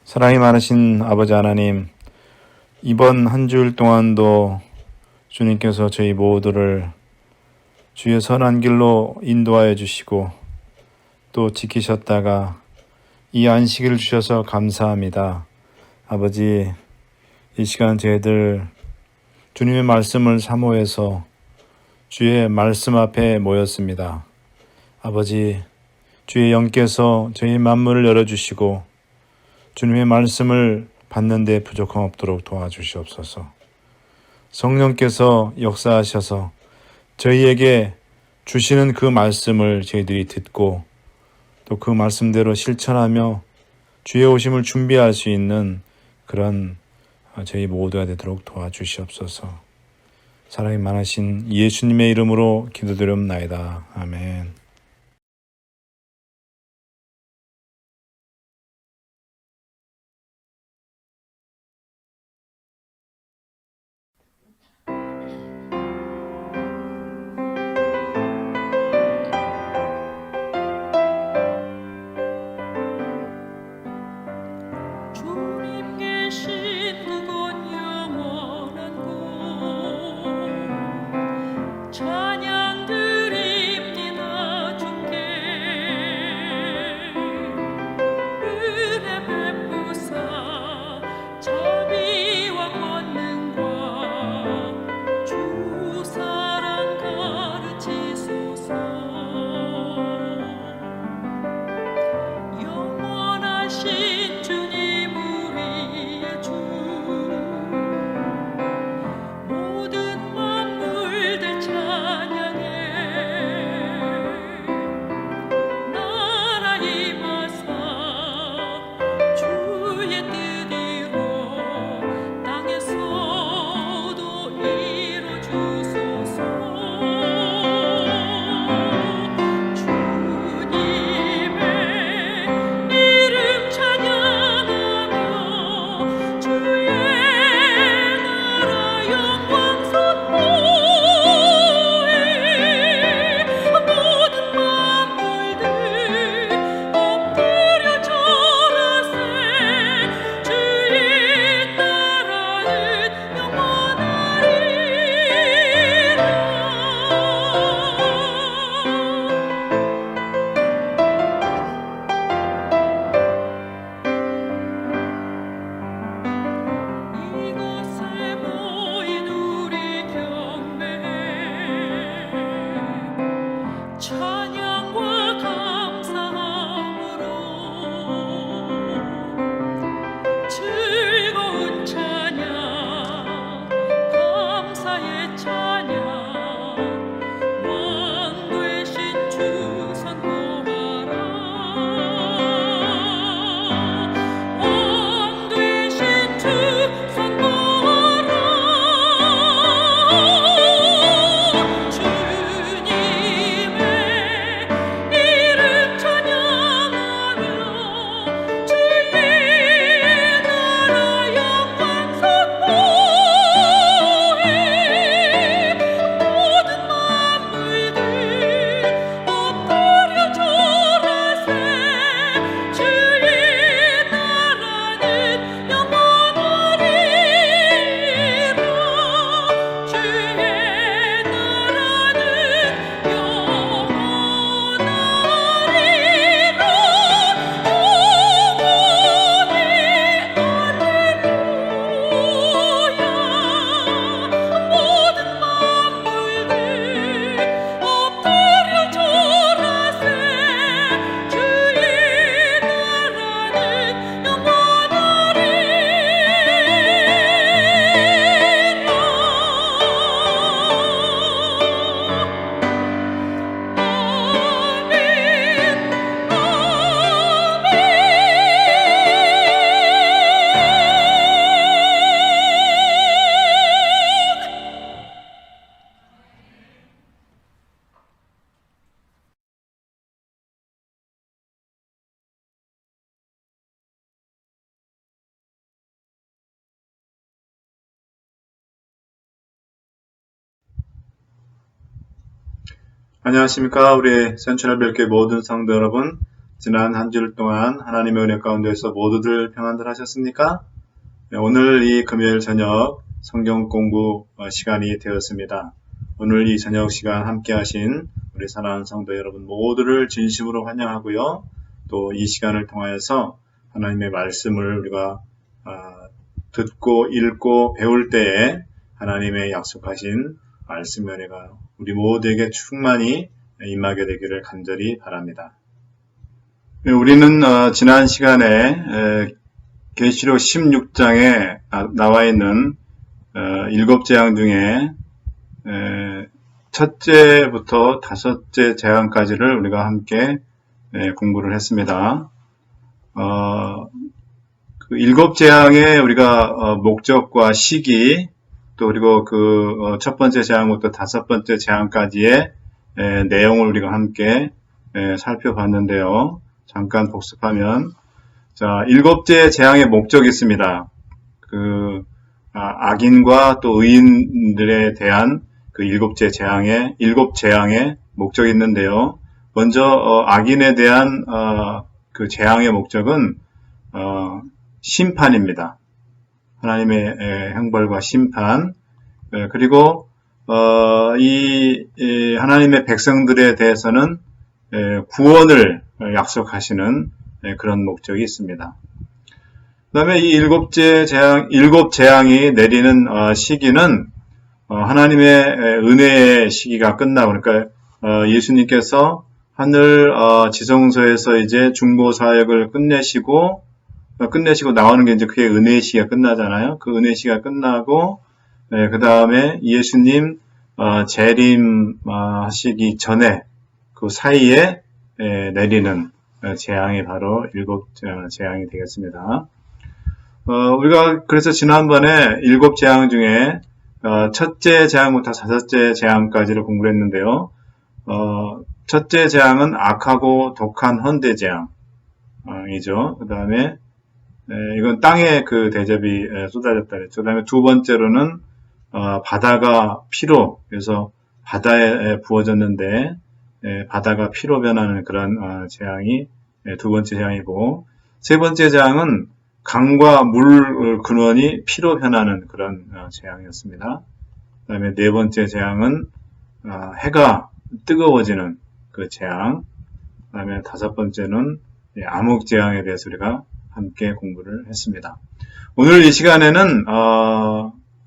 사랑이 많으신 아버지 하나님, 이번 한 주일 동안도 주님께서 저희 모두를 주의 선한 길로 인도하여 주시고 또 지키셨다가 이 안식일을 주셔서 감사합니다. 아버지, 이 시간 저희들 주님의 말씀을 사모해서 주의 말씀 앞에 모였습니다. 아버지, 주의 영께서 저희 만문을 열어주시고 주님의 말씀을 받는 데 부족함 없도록 도와주시옵소서. 성령께서 역사하셔서 저희에게 주시는 그 말씀을 저희들이 듣고 또 그 말씀대로 실천하며 주의 오심을 준비할 수 있는 그런 저희 모두가 되도록 도와주시옵소서. 사랑이 많으신 예수님의 이름으로 기도드리옵나이다. 아멘. 주님 계신 그곳 영원한 곳 찬양 드립니다. 주께 은혜 베푸사 자비와 권능과 주 사랑 가르치소서. 영원하신 주님 우리의 주 모든 만물들 찬양해. 나라 임하사 주의 뜻이로 땅에서도 이루어주소서. 주님의 이름 찬양하며 주의 나라 영광 선포해. 모든 만물들 엎드려 절하세. 주의 나라는 영원하리라. 이곳에 모인 우리 경배해 찬양과 감사함으로 즐거운 찬양 감사의 찬양 왕 되신 주 선포하라. 왕 되신 주 선포하라. 주님의 이름 찬양하며 주의 나라 영광 선포해. 모든 만물들 엎드려 절하세. 주의 나라는 영원하리라. 주의 나라는 모든 만물들 엎드려 절하세. 주의 나라는 안녕하십니까. 우리 센츄럴 별교회 모든 성도 여러분, 지난 한 주일 동안 하나님의 은혜 가운데서 모두들 평안들 하셨습니까? 오늘 이 금요일 저녁 성경 공부 시간이 되었습니다. 오늘 이 저녁 시간 함께 하신 우리 사랑하는 성도 여러분 모두를 진심으로 환영하고요. 또 이 시간을 통하여서 하나님의 말씀을 우리가 듣고 읽고 배울 때에 하나님의 약속하신 말씀의 은혜가 우리 모두에게 충만히 임하게 되기를 간절히 바랍니다. 우리는 지난 시간에 계시록 16장에 나와 있는 7재앙 중에 첫째부터 5째 재앙까지를 우리가 함께 공부를 했습니다. 그 7재앙의 우리가 목적과 시기 또 그리고 그 첫 번째 재앙부터 5번째 재앙까지의 내용을 우리가 함께 살펴봤는데요. 잠깐 복습하면 자 7째 재앙의 목적이 있습니다. 그 악인과 또 의인들에 대한 그 7재앙의 목적이 있는데요. 먼저 악인에 대한 그 재앙의 목적은 심판입니다. 하나님의 형벌과 심판 그리고 이 하나님의 백성들에 대해서는 구원을 약속하시는 그런 목적이 있습니다. 그 다음에 이 7재앙이 내리는 시기는 하나님의 은혜의 시기가 끝나고 그러니까 예수님께서 하늘 지성소에서 이제 중보 사역을 끝내시고 나오는 게 이제 그게 은혜의 시기가 끝나잖아요. 그 은혜의 시기가 끝나고 그 다음에 예수님 재림하시기 전에 그 사이에 내리는 재앙이 바로 7재앙이 되겠습니다. 우리가 그래서 지난번에 7재앙 중에 첫째 재앙부터 5째 재앙까지를 공부를 했는데요. 첫째 재앙은 악하고 독한 헌대 재앙이죠. 그 다음에 이건 땅에 그 대접이 쏟아졌다 그랬죠. 그 다음에 두 번째로는 바다가 피로, 그래서 바다에 부어졌는데 바다가 피로 변하는 그런 재앙이 두 번째 재앙이고, 세 번째 재앙은 강과 물 근원이 피로 변하는 그런 재앙이었습니다. 그 다음에 네 번째 재앙은 해가 뜨거워지는 그 재앙, 그 다음에 5번째는 암흑 재앙에 대해서 우리가 함께 공부를 했습니다. 오늘 이 시간에는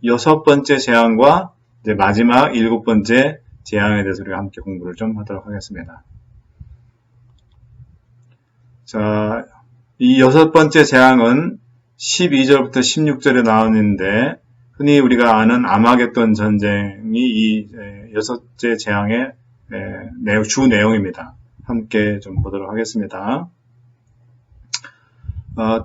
6번째 재앙과 이제 마지막 7번째 재앙에 대해서 우리가 함께 공부를 좀 하도록 하겠습니다. 자, 이 6번째 재앙은 12절부터 16절에 나오는데 흔히 우리가 아는 아마겟돈 전쟁이 이 6째 재앙의 주 내용입니다. 함께 좀 보도록 하겠습니다.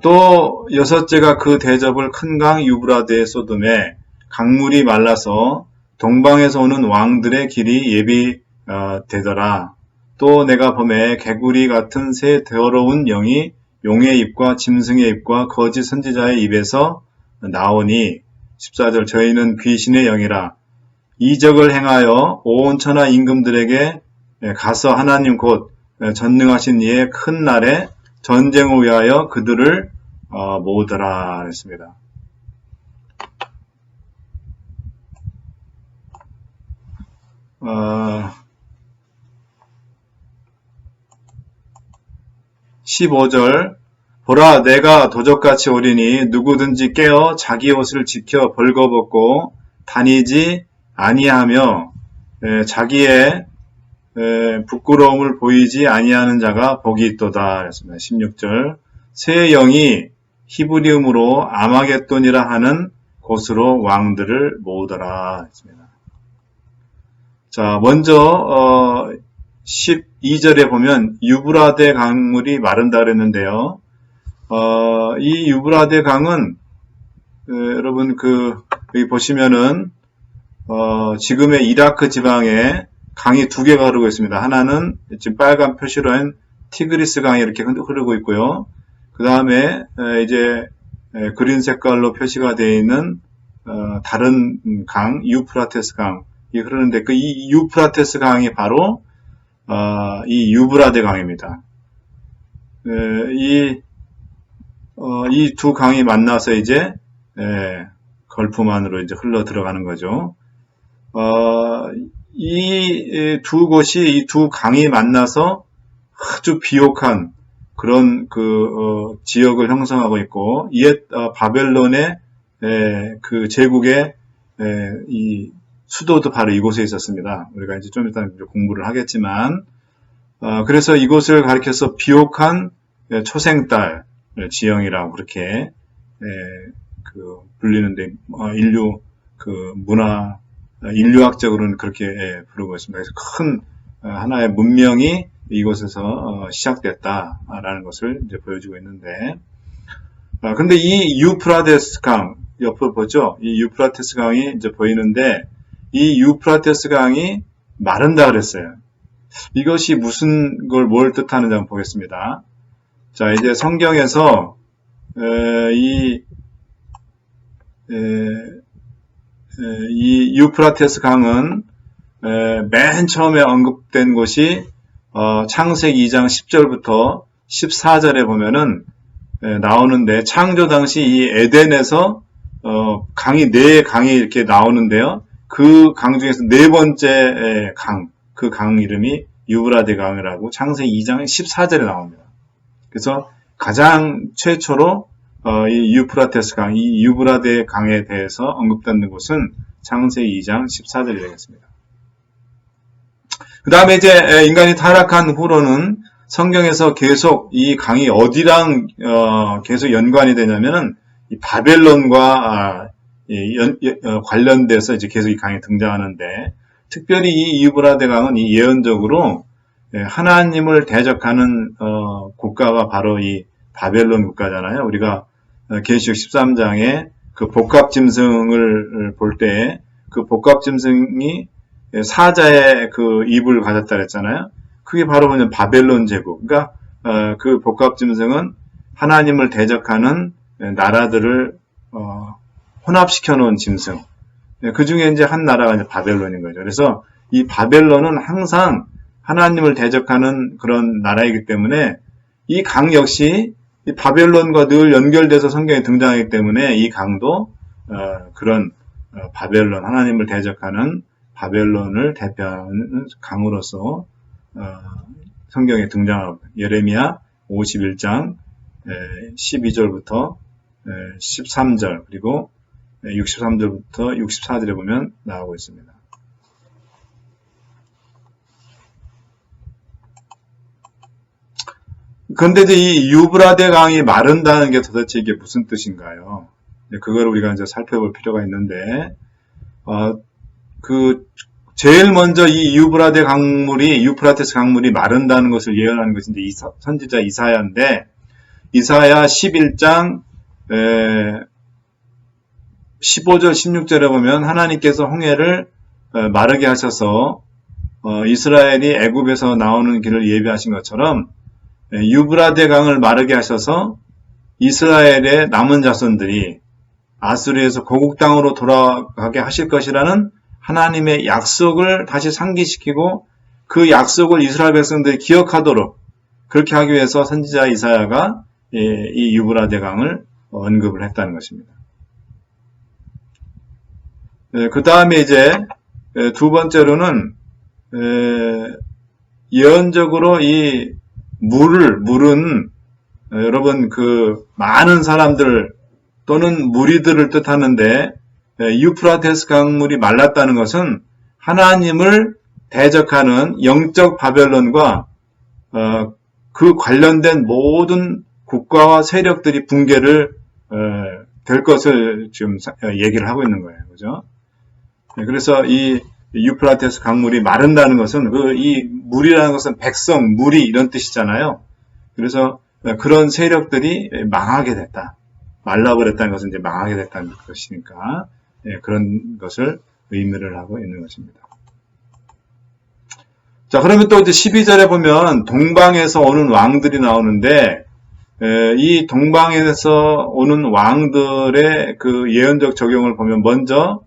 또 6째가 그 대접을 큰 강 유브라데에 쏟음에 강물이 말라서 동방에서 오는 왕들의 길이 예비되더라. 또 내가 범에 개구리 같은 새 더러운 영이 용의 입과 짐승의 입과 거짓 선지자의 입에서 나오니 14절 저희는 귀신의 영이라 이적을 행하여 온 천하 임금들에게 가서 하나님 곧 전능하신 이의 큰 날에 전쟁을 위하여 그들을 모으더라 했습니다. 어, 15절 보라 내가 도적같이 오리니 누구든지 깨어 자기 옷을 지켜 벌거벗고 다니지 아니하며 자기의 부끄러움을 보이지 아니하는 자가 복이 있도다 그랬습니다. 16절 새 영이 히브리음으로 아마겟돈이라 하는 곳으로 왕들을 모으더라 했습니다. 자, 먼저 12절에 보면 유브라데 강물이 마른다 그랬는데요. 이 유브라데 강은 여러분 여기 보시면은 지금의 이라크 지방에 강이 두 개가 흐르고 있습니다. 하나는 지금 빨간 표시로 한 티그리스 강이 이렇게 흐르고 있고요. 그 다음에 이제 그린 색깔로 표시가 되어 있는 다른 강, 유프라테스 강이 흐르는데 이 유프라테스 강이 바로 이 유브라데 강입니다. 이 두 강이 만나서 이제 걸프만으로 이제 흘러 들어가는 거죠. 이 두 곳이, 이 두 강이 만나서 아주 비옥한 그런 지역을 형성하고 있고, 옛 바벨론의 그 제국의 이 수도도 바로 이곳에 있었습니다. 우리가 이제 좀 이따 공부를 하겠지만, 그래서 이곳을 가리켜서 비옥한 초생딸 지형이라고 그렇게 불리는데, 인류 문화 인류학적으로는 그렇게 부르고 있습니다. 그래서 큰 하나의 문명이 이곳에서 시작됐다라는 것을 이제 보여주고 있는데, 근데 이 유프라테스 강 옆을 보죠. 이 유프라테스 강이 이제 보이는데, 이 유프라테스 강이 마른다 그랬어요. 이것이 뭘 뜻하는지 한번 보겠습니다. 자, 이제 성경에서 이 유프라테스 강은 맨 처음에 언급된 곳이 창세기 2장 10절부터 14절에 보면은 나오는데, 창조 당시 이 에덴에서 강이 네 강이 이렇게 나오는데요. 그 강 중에서 네 번째 그 강 이름이 유브라데 강이라고 창세기 2장 14절에 나옵니다. 그래서 가장 최초로 이 유프라테스 강, 이 유브라데 강에 대해서 언급되는 곳은 창세기 2장 14절이 되겠습니다. 그 다음에 이제 인간이 타락한 후로는 성경에서 계속 이 강이 어디랑 계속 연관이 되냐면은 이 바벨론과 관련돼서 이제 계속 이 강이 등장하는데, 특별히 이 유브라데 강은 이 예언적으로 하나님을 대적하는 국가가 바로 이 바벨론 국가잖아요. 우리가 계시록 13장에 그 복합짐승을 볼 때 그 복합짐승이 사자의 그 입을 가졌다 그랬잖아요. 그게 바로 그냥 바벨론 제국. 그러니까 그 복합짐승은 하나님을 대적하는 나라들을 혼합시켜 놓은 짐승. 그 중에 이제 한 나라가 이제 바벨론인 거죠. 그래서 이 바벨론은 항상 하나님을 대적하는 그런 나라이기 때문에 이 강 역시 이 바벨론과 늘 연결돼서 성경에 등장하기 때문에 이 강도 그런 바벨론, 하나님을 대적하는 바벨론을 대표하는 강으로서 성경에 등장하고, 예레미야 51장 12절부터 13절 그리고 63절부터 64절에 보면 나오고 있습니다. 그런데 이제 이 유브라데 강이 마른다는 게 도대체 이게 무슨 뜻인가요? 그걸 우리가 이제 살펴볼 필요가 있는데, 제일 먼저 이 유프라테스 강물이 마른다는 것을 예언하는 것이 이제 선지자 이사야인데, 이사야 11장 15절 16절에 보면 하나님께서 홍해를 마르게 하셔서 이스라엘이 애굽에서 나오는 길을 예비하신 것처럼 유브라데 강을 마르게 하셔서 이스라엘의 남은 자손들이 아수르에서 고국 땅으로 돌아가게 하실 것이라는 하나님의 약속을 다시 상기시키고, 그 약속을 이스라엘 백성들이 기억하도록 그렇게 하기 위해서 선지자 이사야가 이 유브라데 강을 언급을 했다는 것입니다. 그 다음에 이제 두 번째로는 예언적으로 이 물은 여러분 많은 사람들 또는 무리들을 뜻하는데, 유프라테스 강물이 말랐다는 것은 하나님을 대적하는 영적 바벨론과 그 관련된 모든 국가와 세력들이 붕괴를 될 것을 지금 얘기를 하고 있는 거예요. 그죠? 그래서 이 유프라테스 강물이 마른다는 것은 이 물이라는 것은 백성, 무리 이런 뜻이잖아요. 그래서 그런 세력들이 망하게 됐다. 말라버렸다는 것은 이제 망하게 됐다는 것이니까 그런 것을 의미를 하고 있는 것입니다. 자, 그러면 또 이제 12절에 보면 동방에서 오는 왕들이 나오는데, 이 동방에서 오는 왕들의 그 예언적 적용을 보면 먼저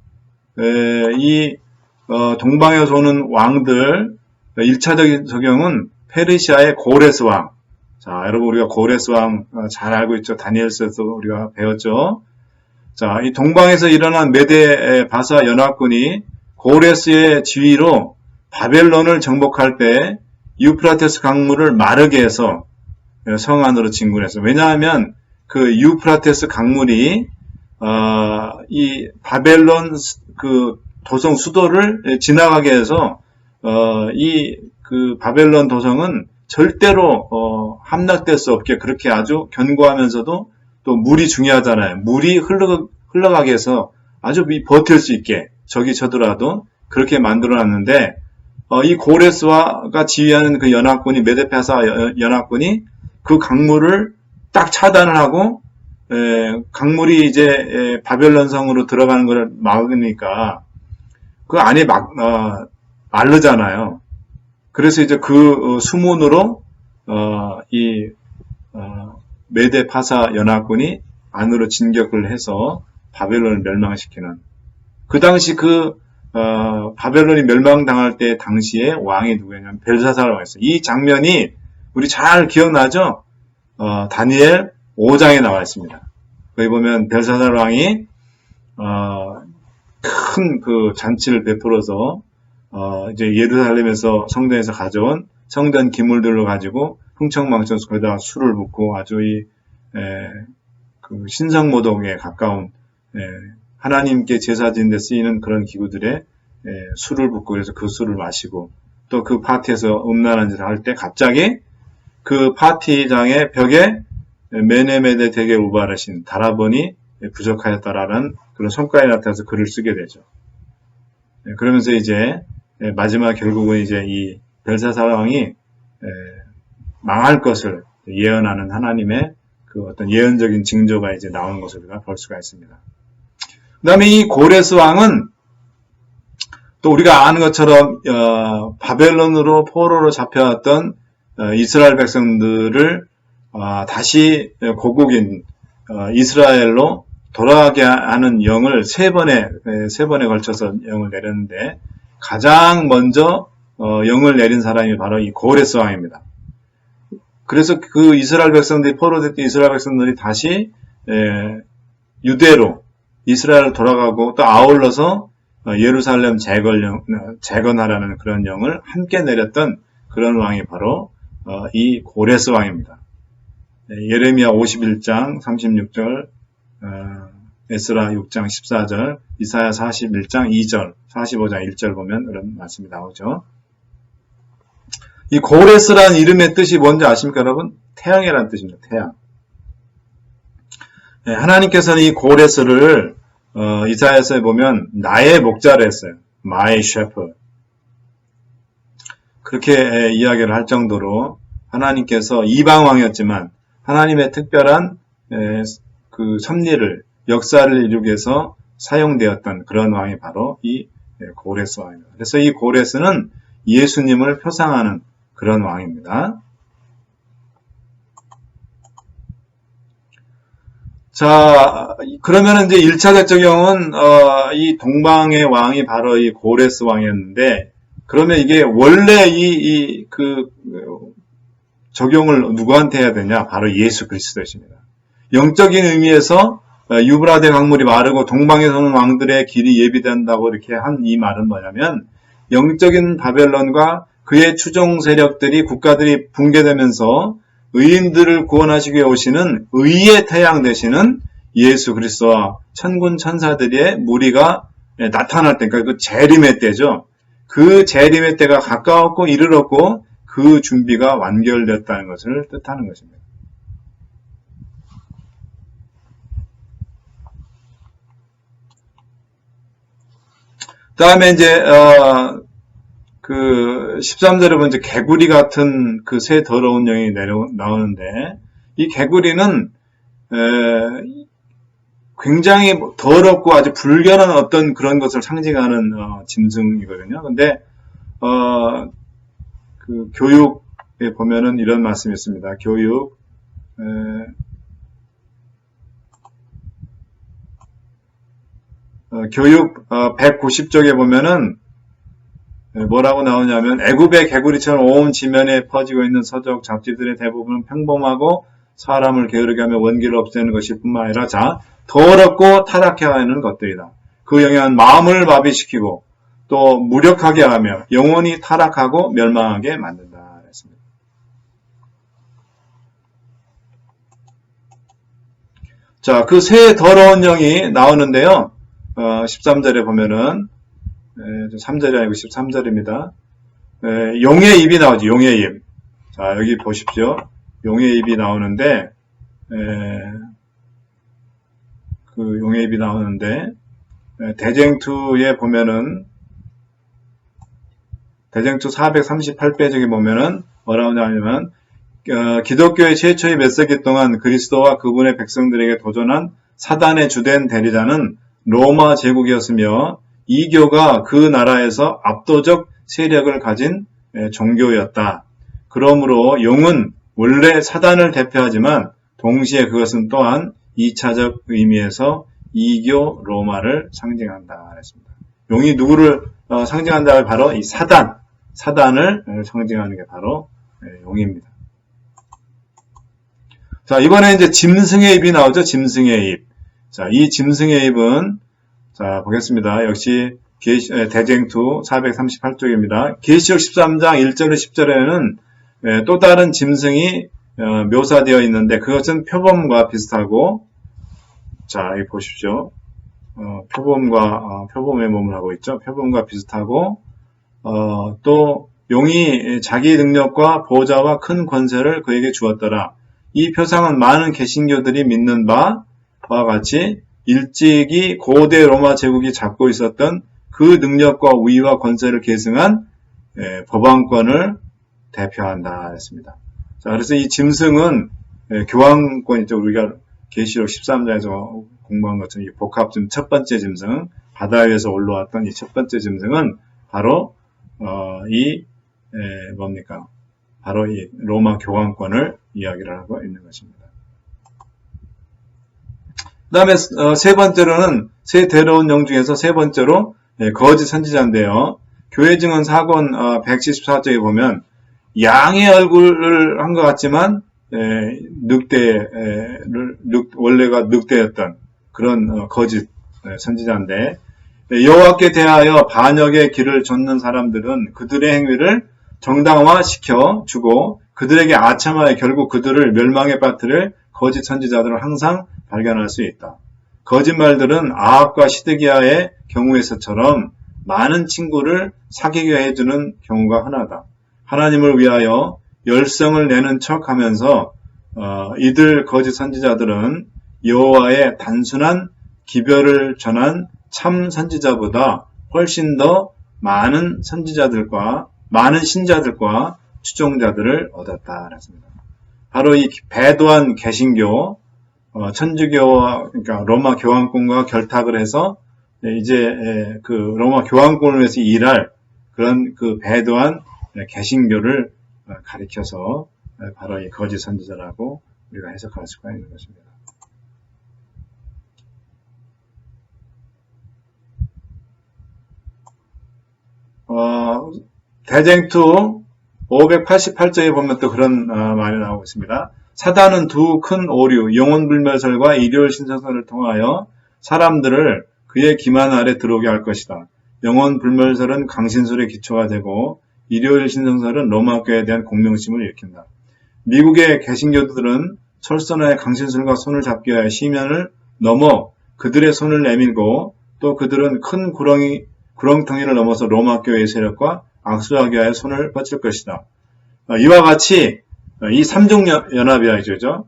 동방에서 오는 왕들 1차적인 적용은 페르시아의 고레스 왕. 자, 여러분 우리가 고레스 왕 잘 알고 있죠. 다니엘서도 우리가 배웠죠. 자, 이 동방에서 일어난 메대 바사 연합군이 고레스의 지휘로 바벨론을 정복할 때 유프라테스 강물을 마르게 해서 성 안으로 진군했어요. 왜냐하면 그 유프라테스 강물이 이 바벨론 그 도성 수도를 지나가게 해서 이 그 바벨론 도성은 절대로 함락될 수 없게 그렇게 아주 견고하면서도 또 물이 중요하잖아요. 물이 흘러가게 해서 아주 버틸 수 있게 적이 쳐들어와도 그렇게 만들어놨는데 이 고레스가 지휘하는 그 연합군이 메데파사 연합군이 그 강물을 딱 차단을 하고 강물이 이제 바벨론 성으로 들어가는 걸 막으니까 그 안에 마르잖아요. 그래서 이제 그 수문으로 이 메데파사 연합군이 안으로 진격을 해서 바벨론을 멸망시키는 그 당시 바벨론이 멸망당할 때 당시에 왕이 누구였냐면 벨사살 왕이었어요. 이 장면이 우리 잘 기억나죠? 다니엘 5장에 나와 있습니다. 거기 보면 벨사살 왕이 큰 그 잔치를 베풀어서 이제 예루살렘에서 성전에서 가져온 성전 기물들로 가지고 흥청망청 거기다가 술을 붓고 아주 그 신성모독에 가까운 하나님께 제사 지는데 쓰이는 그런 기구들에 술을 붓고 그래서 그 술을 마시고 또 그 파티에서 음란한 짓을 할 때 갑자기 그 파티장의 벽에 메네메데 대게 우바르신 다라본이 부족하였다라는 그런 성과에 나타나서 글을 쓰게 되죠. 그러면서 이제 마지막 결국은 이제 이 벨사살 왕이 망할 것을 예언하는 하나님의 그 어떤 예언적인 징조가 이제 나오는 것을 우리가 볼 수가 있습니다. 그 다음에 이 고레스 왕은 또 우리가 아는 것처럼 바벨론으로 포로로 잡혀왔던 이스라엘 백성들을 다시 고국인 이스라엘로 돌아가게 하는 영을 세 번에 걸쳐서 영을 내렸는데 가장 먼저 영을 내린 사람이 바로 이 고레스 왕입니다. 그래서 그 이스라엘 백성들이 포로됐던 이스라엘 백성들이 다시 유대로 이스라엘로 돌아가고 또 아울러서 예루살렘 재건하라는 그런 영을 함께 내렸던 그런 왕이 바로 이 고레스 왕입니다. 예레미야 51장 36절, 에스라 6장 14절, 이사야 41장 2절, 45장 1절 보면 이런 말씀이 나오죠. 이 고레스라는 이름의 뜻이 뭔지 아십니까, 여러분? 태양이라는 뜻입니다. 태양. 하나님께서는 이 고레스를 이사야서에 보면 나의 목자를 했어요. My shepherd. 그렇게 이야기를 할 정도로 하나님께서 이방 왕이었지만 하나님의 특별한 그 섭리를 역사를 이루기 위해서 사용되었던 그런 왕이 바로 이 고레스 왕입니다. 그래서 이 고레스는 예수님을 표상하는 그런 왕입니다. 자, 그러면 이제 1차적 적용은 이 동방의 왕이 바로 이 고레스 왕이었는데, 그러면 이게 원래 그 적용을 누구한테 해야 되냐? 바로 예수 그리스도십니다. 영적인 의미에서 유브라데 강물이 마르고 동방에서는 왕들의 길이 예비된다고 이렇게 한 이 말은 뭐냐면, 영적인 바벨론과 그의 추종 세력들이 국가들이 붕괴되면서 의인들을 구원하시기 위해 오시는 의의 태양 되시는 예수 그리스도와 천군 천사들의 무리가 나타날 때, 그러니까 그 재림의 때죠. 그 재림의 때가 가까웠고 이르렀고 그 준비가 완결됐다는 것을 뜻하는 것입니다. 다음에 이제 그 13절에 보면 이제 개구리 같은 그 새 더러운 영이 나오는데, 이 개구리는 굉장히 더럽고 아주 불결한 어떤 그런 것을 상징하는 짐승이거든요. 근데 그 교육에 보면은 이런 말씀이 있습니다. 교육 190쪽에 보면은 뭐라고 나오냐면 애굽의 개구리처럼 온 지면에 퍼지고 있는 서적 잡지들의 대부분은 평범하고 사람을 게으르게 하며 원기를 없애는 것일 뿐만 아니라 더럽고 타락해 하는 것들이다. 그 영향은 마음을 마비시키고 또 무력하게 하며 영혼이 타락하고 멸망하게 만든다. 했습니다. 자, 그 새 더러운 영이 나오는데요. 13절에 보면은 3절이 아니고 13절입니다. 용의 입이 나오죠. 용의 입. 자, 여기 보십시오. 용의 입이 나오는데 그 용의 입이 나오는데 대쟁투에 보면은 대쟁투 438페이지에 보면은 뭐라고 하냐면 기독교의 최초의 몇 세기 동안 그리스도와 그분의 백성들에게 도전한 사단의 주된 대리자는 로마 제국이었으며 이 교가 그 나라에서 압도적 세력을 가진 종교였다. 그러므로 용은 원래 사단을 대표하지만 동시에 그것은 또한 2차적 의미에서 이교 로마를 상징한다. 했습니다. 용이 누구를 상징한다? 바로 이 사단을 상징하는 게 바로 용입니다. 자, 이번에 이제 짐승의 입이 나오죠. 짐승의 입. 자, 이 짐승의 입은 자, 보겠습니다. 역시 대쟁투 438쪽입니다. 계시록 13장 1절에 10절에는 또 다른 짐승이 묘사되어 있는데 그것은 표범과 비슷하고 자, 여기 보십시오. 표범의 몸을 하고 있죠. 표범과 비슷하고 또 용이 자기 능력과 보좌와 큰 권세를 그에게 주었더라. 이 표상은 많은 개신교들이 믿는 바와 같이 일찍이 고대 로마 제국이 잡고 있었던 그 능력과 우위와 권세를 계승한 법왕권을 대표한다 했습니다. 자, 그래서 이 짐승은 교황권이죠. 우리가 계시록 13장에서 공부한 것처럼 이 복합짐 첫 번째 짐승, 바다 위에서 올라왔던 이 첫 번째 짐승은 바로 바로 이 로마 교황권을 이야기를 하고 있는 것입니다. 그 다음에 세 번째로는 새 더러운 영 중에서 세 번째로 거짓 선지자인데요. 교회 증언 사권 174쪽에 보면 양의 얼굴을 한 것 같지만 원래가 늑대였던 그런 거짓 선지자인데 여호와께 대하여 반역의 길을 좇는 사람들은 그들의 행위를 정당화시켜 주고 그들에게 아첨하여 결국 그들을 멸망에 빠뜨릴 거짓 선지자들을 항상 발견할 수 있다. 거짓말들은 아합과 시드기야의 경우에서처럼 많은 친구를 사귀게 해주는 경우가 흔하다. 하나님을 위하여 열성을 내는 척하면서 이들 거짓 선지자들은 여호와의 단순한 기별을 전한 참 선지자보다 훨씬 더 많은 신자들과 추종자들을 얻었다. 그랬습니다. 바로 이 배도한 개신교, 천주교와 그러니까 로마 교황권과 결탁을 해서 이제 그 로마 교황권을 위해서 일할 그런 그 배도한 개신교를 가리켜서 바로 이 거짓 선지자라고 우리가 해석할 수가 있는 것입니다. 대쟁투 588쪽에 보면 또 그런 말이 나오고 있습니다. 사단은 두 큰 오류, 영혼불멸설과 일요일 신성설을 통하여 사람들을 그의 기만 아래 들어오게 할 것이다. 영혼불멸설은 강신술의 기초가 되고 일요일 신성설은 로마교에 대한 공명심을 일으킨다. 미국의 개신교들은 철선의 강신술과 손을 잡기 위하여 시면을 넘어 그들의 손을 내밀고 또 그들은 큰 구렁텅이를 넘어서 로마교의 세력과 악수하기 위하여 손을 뻗칠 것이다. 이와 같이 이 삼중연합이라 이죠.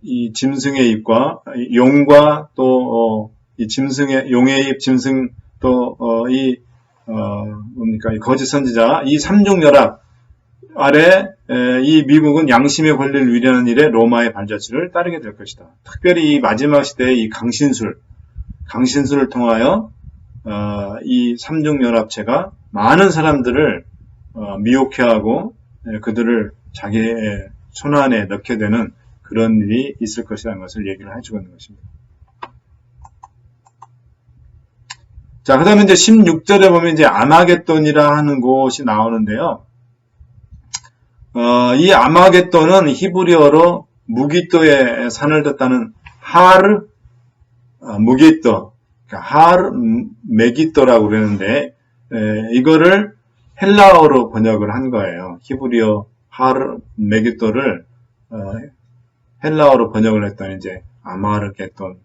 이 짐승의 입과 용과 또 이 용의 입, 짐승 또 이 거짓 선지자 이 삼중연합 아래 이 미국은 양심의 권리를 위려는 일에 로마의 발자취를 따르게 될 것이다. 특별히 이 마지막 시대의 이 강신술을 통하여 이 삼중연합체가 많은 사람들을 미혹해하고 그들을 자기의 손안에 넣게 되는 그런 일이 있을 것이라는 것을 얘기를 해주고 있는 것입니다. 자, 그 다음에 이제 16절에 보면 이제 아마겟돈이라 하는 곳이 나오는데요. 이 아마겟돈은 히브리어로 무기또의 산을 뜻하는 하르, 무기또, 그러니까 하르 메기또라고 그러는데, 이거를 헬라어로 번역을 한 거예요. 히브리어 하르 메기또를 헬라어로 번역을 했더니 이제 아마르겟돈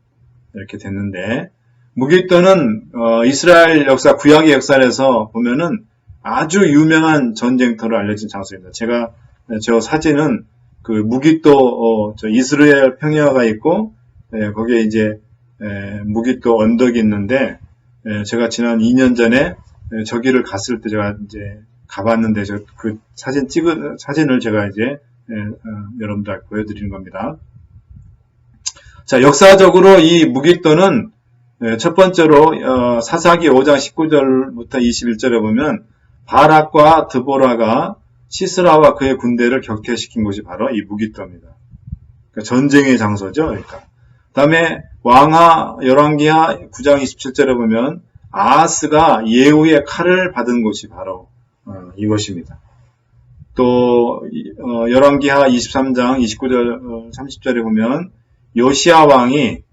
이렇게 됐는데, 무기또는 이스라엘 역사, 구약의 역사에서 보면은 아주 유명한 전쟁터로 알려진 장소입니다. 제가 저 사진은 그 무기또 저 이스라엘 평야가 있고 거기에 이제 무기또 언덕이 있는데 제가 지난 2년 전에 저기를 갔을 때 제가 이제 가봤는데 그 사진을 제가 이제 여러분들 보여드리는 겁니다. 자, 역사적으로 이 무기또는 첫 번째로 사사기 5장 19절부터 21절에 보면 바락과 드보라가 시스라와 그의 군대를 격퇴시킨 곳이 바로 이 무기또입니다. 그러니까 전쟁의 장소죠. 그러니까. 다음에 왕하 열왕기하 9장 27절에 보면 아하스가 예후의 칼을 받은 곳이 바로 이것입니다. 또 열왕기하 23장 29절 30절에 보면 요시야 왕이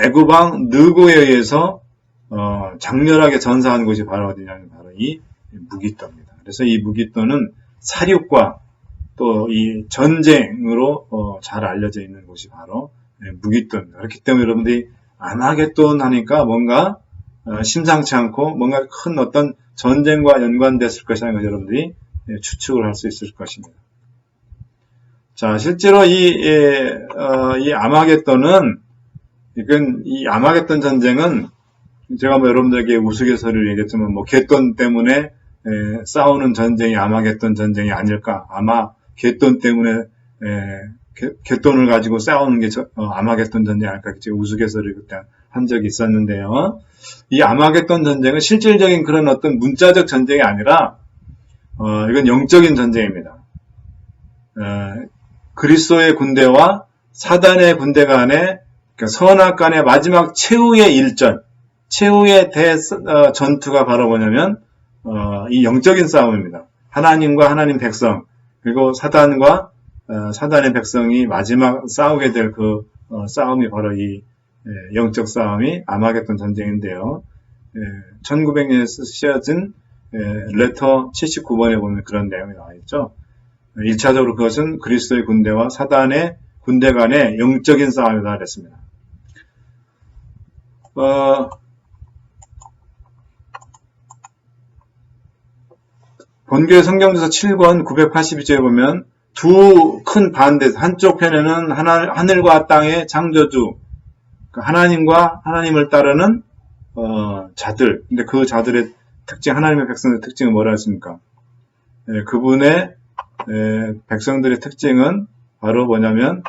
애굽 왕 느고에 의해서 장렬하게 전사한 곳이 바로 어디냐면 바로 이 무기또입니다. 그래서 이 무기또는 사륙과 또 이 전쟁으로 잘 알려져 있는 곳이 바로 무기또입니다. 그렇기 때문에 여러분들이 아마겟돈 하니까 뭔가 심상치 않고 뭔가 큰 어떤 전쟁과 연관됐을 것이라는 걸 여러분들이 추측을 할 수 있을 것입니다. 자, 실제로 이 아마겟돈은 이건 이 아마겟돈 전쟁은 제가 여러분들에게 우스갯소리를 얘기했지만 갯돈 때문에 싸우는 전쟁이 아마겟돈 전쟁이 아닐까. 아마 갯돈 때문에 갯돈을 가지고 싸우는 게 아마겟돈 전쟁이 아닐까. 제가 우스갯소리를 그때 한 적이 있었는데요. 이 아마겟돈 전쟁은 실질적인 그런 어떤 문자적 전쟁이 아니라 이건 영적인 전쟁입니다. 그리스도의 군대와 사단의 군대 간의 그러니까 선악간의 마지막 최후의 일전, 최후의 전투가 바로 뭐냐면 이 영적인 싸움입니다. 하나님과 하나님 백성 그리고 사단과 사단의 백성이 마지막 싸우게 될 그 싸움이 바로 이 영적 싸움이 아마겟돈 전쟁인데요. 1900년에 쓰여진 레터 79번에 보면 그런 내용이 나와 있죠. 1차적으로 그것은 그리스도의 군대와 사단의 군대 간의 영적인 싸움이다 그랬습니다. 본교의 성경조사 7권 982쪽에 보면 두 큰 반대, 한쪽 편에는 하늘과 땅의 창조주, 하나님과 하나님을 따르는 자들. 근데 그 자들의 특징, 하나님의 백성들의 특징은 뭐라 했습니까? 그분의 백성들의 특징은 바로 뭐냐면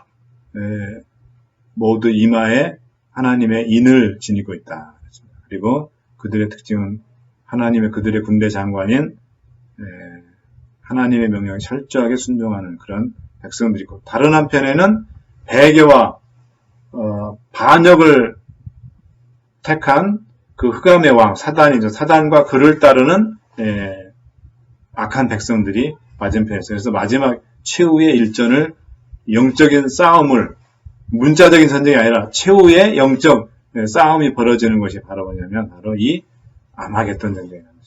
모두 이마에 하나님의 인을 지니고 있다. 그리고 그들의 특징은 하나님의 그들의 군대 장관인 하나님의 명령에 철저하게 순종하는 그런 백성들이고, 다른 한편에는 배교와 반역을 택한 그 흑암의 왕 사단이죠. 사단과 그를 따르는 악한 백성들이 맞은편에 있어요. 그래서 마지막 최후의 일전을 영적인 싸움을 문자적인 전쟁이 아니라 최후의 영적 싸움이 벌어지는 것이 바로 뭐냐면 바로 이 아마겟돈 전쟁이라는 것입니다.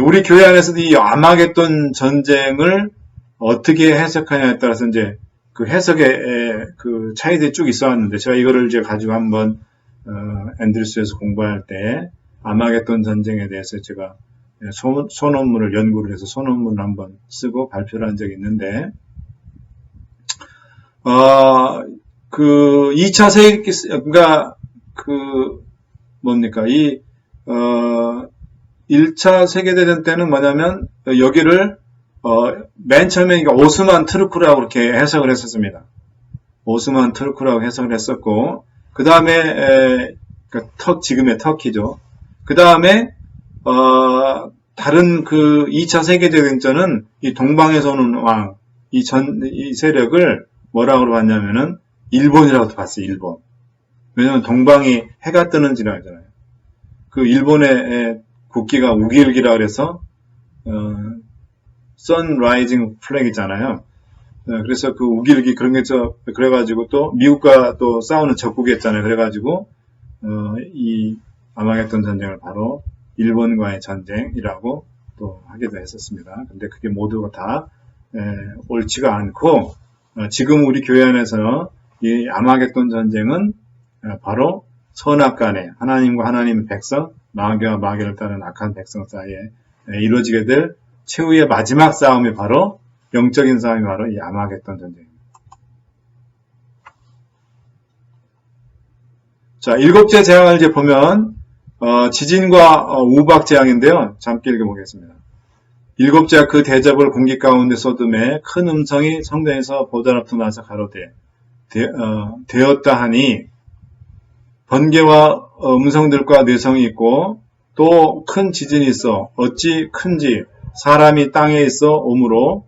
우리 교회 안에서도 이 아마겟돈 전쟁을 어떻게 해석하냐에 따라서 이제 그 해석의 그 차이들이 쭉 있어 왔는데, 제가 이거를 이제 가지고 한번 앤드루스에서 공부할 때 아마겟돈 전쟁에 대해서 제가 소논문을 연구를 해서 소논문을 한번 쓰고 발표를 한 적이 있는데, 그 2차 세계, 그러니까 그 뭡니까? 1차 세계대전 때는 뭐냐면 여기를 맨 처음에 그러니까 오스만 트루크라고 그렇게 해석을 했었습니다. 오스만 트루크라고 해석을 했었고, 그 다음에 지금의 터키죠. 그 다음에 다른 그 2차 세계대전은 이 동방에서 오는 왕, 이 세력을 뭐라고 봤냐면은 일본이라고 봤어요. 일본. 왜냐면 동방이 해가 뜨는 지나잖아요. 그 일본의 국기가 우기일기라 그래서 선라이징 플래그잖아요. 그래서 그 우기일기 그런 게 그래가지고 또 미국과 또 싸우는 적국이었잖아요. 그래가지고 이 아마겟돈 전쟁을 바로 일본과의 전쟁이라고 또 하기도 했었습니다. 근데 그게 모두가 다 옳지가 않고 지금 우리 교회 안에서 이 아마겟돈 전쟁은 바로 선악간에 하나님과 하나님의 백성, 마귀와 마귀를 따르는 악한 백성 사이에 이루어지게 될 최후의 마지막 싸움이 바로 영적인 싸움이 바로 이 아마겟돈 전쟁입니다. 자, 일곱째 재앙을 이제 보면 지진과 우박 재앙인데요. 잠시 읽어보겠습니다. 일곱째가 그 대접을 공기 가운데 쏟음에 큰 음성이 성전에서 보좌 앞으로 나서 가로되 되었다 하니 번개와 음성들과 내성이 있고 또 큰 지진이 있어 어찌 큰지 사람이 땅에 있어 오므로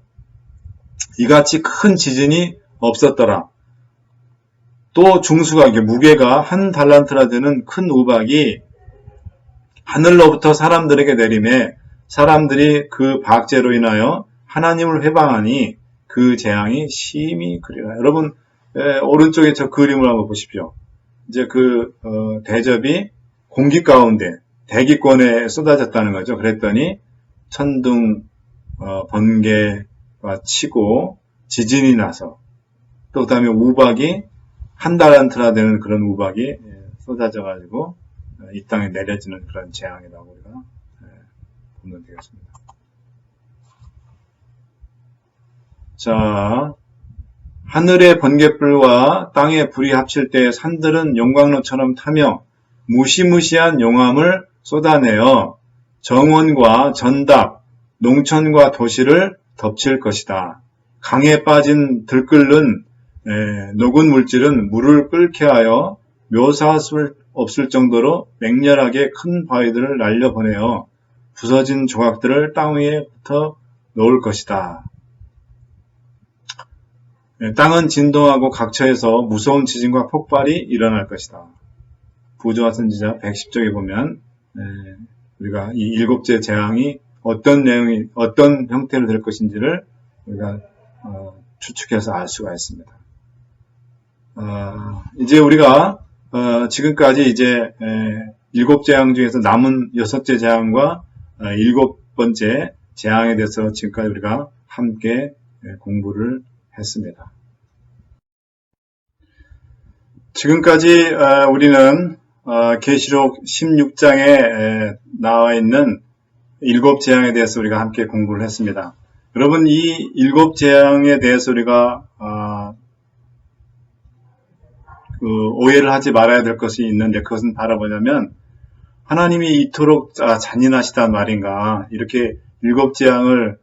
이같이 큰 지진이 없었더라. 또 중수가 무게가 한 달란트나 되는 큰 우박이 하늘로부터 사람들에게 내림에 사람들이 그 박제로 인하여 하나님을 회방하니 그 재앙이 심히 그리라. 여러분 오른쪽에 저 그림을 한번 보십시오. 이제 그 대접이 공기 가운데 대기권에 쏟아졌다는 거죠. 그랬더니 천둥 번개가 치고 지진이 나서 또 그다음에 우박이 한 달란트나 되는 그런 우박이 쏟아져 가지고 이 땅에 내려지는 그런 재앙이라고 우리가 보면 되겠습니다. 자, 하늘의 번갯불과 땅의 불이 합칠 때 산들은 용광로처럼 타며 무시무시한 용암을 쏟아내어 정원과 전답, 농촌과 도시를 덮칠 것이다. 강에 빠진 들끓는 녹은 물질은 물을 끓게 하여 묘사할 수 없을 정도로 맹렬하게 큰 바위들을 날려보내어 부서진 조각들을 땅 위에 붙어 놓을 것이다. 땅은 진동하고 각처에서 무서운 지진과 폭발이 일어날 것이다. 부조와 선지자 110쪽에 보면 우리가 이 일곱째 재앙이 어떤 내용이 어떤 형태로 될 것인지를 우리가 추측해서 알 수가 있습니다. 이제 우리가 지금까지 이제 일곱 재앙 중에서 남은 여섯째 재앙과 일곱 번째 재앙에 대해서 지금까지 우리가 함께 공부를 했습니다. 지금까지 우리는 계시록 16장에 나와 있는 일곱 재앙에 대해서 우리가 함께 공부를 했습니다. 여러분, 이 일곱 재앙에 대해서 우리가 오해를 하지 말아야 될 것이 있는데 그것은 바로 뭐냐면 하나님이 이토록 잔인하시단 말인가, 이렇게 일곱 재앙을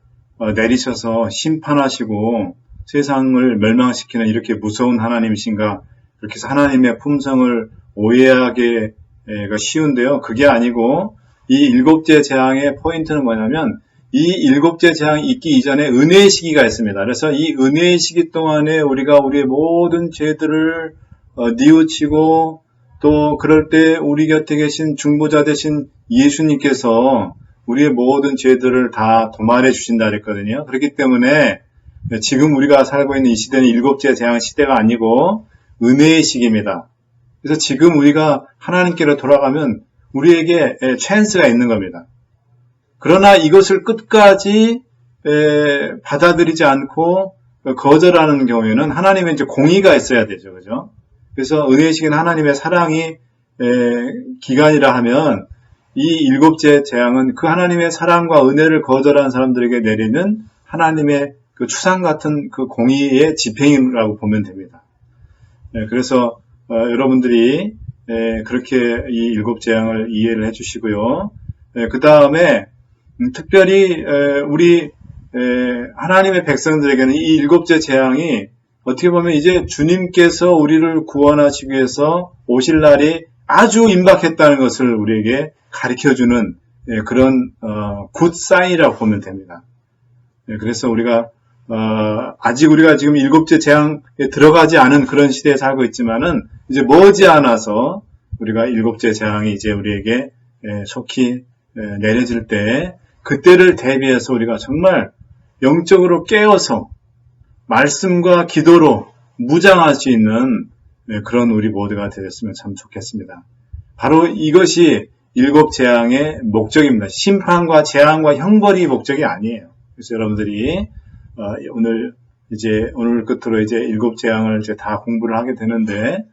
내리셔서 심판하시고 세상을 멸망시키는 이렇게 무서운 하나님이신가, 그렇게 해서 하나님의 품성을 오해하기가 쉬운데요. 그게 아니고 이 일곱째 재앙의 포인트는 뭐냐면 이 일곱째 재앙이 있기 이전에 은혜의 시기가 있습니다. 그래서 이 은혜의 시기 동안에 우리가 우리의 모든 죄들을 뉘우치고 또 그럴 때 우리 곁에 계신 중보자 되신 예수님께서 우리의 모든 죄들을 다 도말해 주신다 그랬거든요. 그렇기 때문에 지금 우리가 살고 있는 이 시대는 일곱째 재앙 시대가 아니고 은혜의 시기입니다. 그래서 지금 우리가 하나님께로 돌아가면 우리에게 찬스가 있는 겁니다. 그러나 이것을 끝까지 받아들이지 않고 거절하는 경우에는 하나님의 이제 공의가 있어야 되죠. 그죠? 그래서 은혜의 시기는 하나님의 사랑이 기간이라 하면 이 일곱째 재앙은 그 하나님의 사랑과 은혜를 거절한 사람들에게 내리는 하나님의 그 추상 같은 그 공의의 집행이라고 보면 됩니다. 그래서 여러분들이 그렇게 이 일곱 재앙을 이해를 해주시고요. 그 다음에 특별히 우리 하나님의 백성들에게는 이 일곱째 재앙이 어떻게 보면 이제 주님께서 우리를 구원하시기 위해서 오실 날이 아주 임박했다는 것을 우리에게 가르쳐주는 그런 굿 사인이라고 보면 됩니다. 그래서 우리가 아직 우리가 지금 일곱째 재앙에 들어가지 않은 그런 시대에 살고 있지만은 이제 머지않아서 우리가 일곱째 재앙이 이제 우리에게 속히 내려질 때 그때를 대비해서 우리가 정말 영적으로 깨어서 말씀과 기도로 무장할 수 있는 그런 우리 모두가 되었으면 참 좋겠습니다. 바로 이것이 일곱 재앙의 목적입니다. 심판과 재앙과 형벌이 목적이 아니에요. 그래서 여러분들이 오늘 끝으로 이제 일곱 재앙을 이제 다 공부를 하게 되는데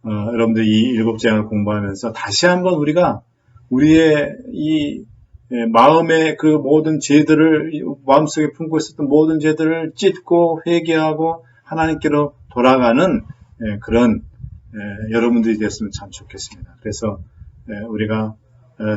여러분들 이 일곱 재앙을 공부하면서 다시 한번 우리가 우리의 이 마음의 그 모든 죄들을 마음속에 품고 있었던 모든 죄들을 찢고 회개하고 하나님께로 돌아가는 그런 여러분들이 됐으면 참 좋겠습니다. 그래서 우리가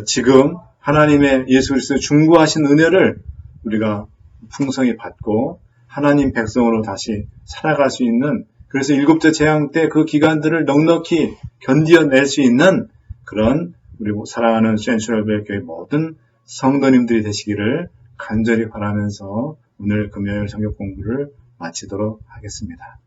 지금 하나님의 예수 그리스도의 중고하신 은혜를 우리가 풍성히 받고 하나님 백성으로 다시 살아갈 수 있는, 그래서 일곱째 재앙 때 그 기간들을 넉넉히 견뎌낼 수 있는 그런 우리 사랑하는 센츄럴벨 교회 모든 성도님들이 되시기를 간절히 바라면서 오늘 금요일 성경 공부를 마치도록 하겠습니다.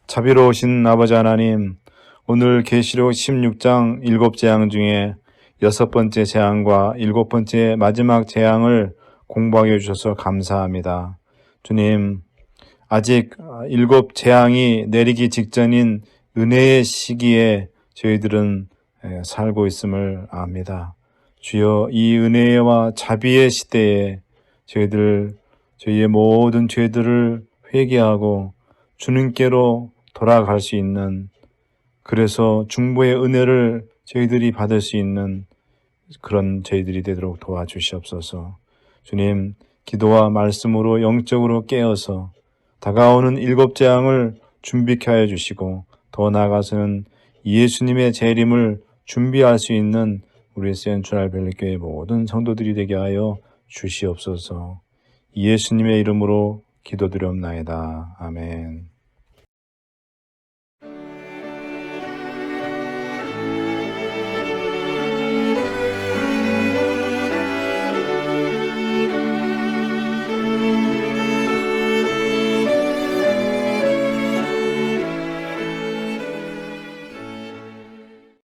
자비로우신 아버지 하나님, 오늘 계시록 16장 7재앙 중에 6번째 재앙과 7번째 마지막 재앙을 공부하게 해주셔서 감사합니다. 주님, 아직 7재앙이 내리기 직전인 은혜의 시기에 저희들은 살고 있음을 압니다. 주여, 이 은혜와 자비의 시대에 저희의 모든 죄들을 회개하고 주님께로 돌아갈 수 있는, 그래서 중보의 은혜를 저희들이 받을 수 있는 그런 저희들이 되도록 도와주시옵소서. 주님, 기도와 말씀으로 영적으로 깨어서 다가오는 일곱 재앙을 준비케 하여 주시고, 더 나아가서는 예수님의 재림을 준비할 수 있는 우리 센트럴밸리교회 모든 성도들이 되게 하여 주시옵소서. 예수님의 이름으로 기도드렸나이다. 아멘.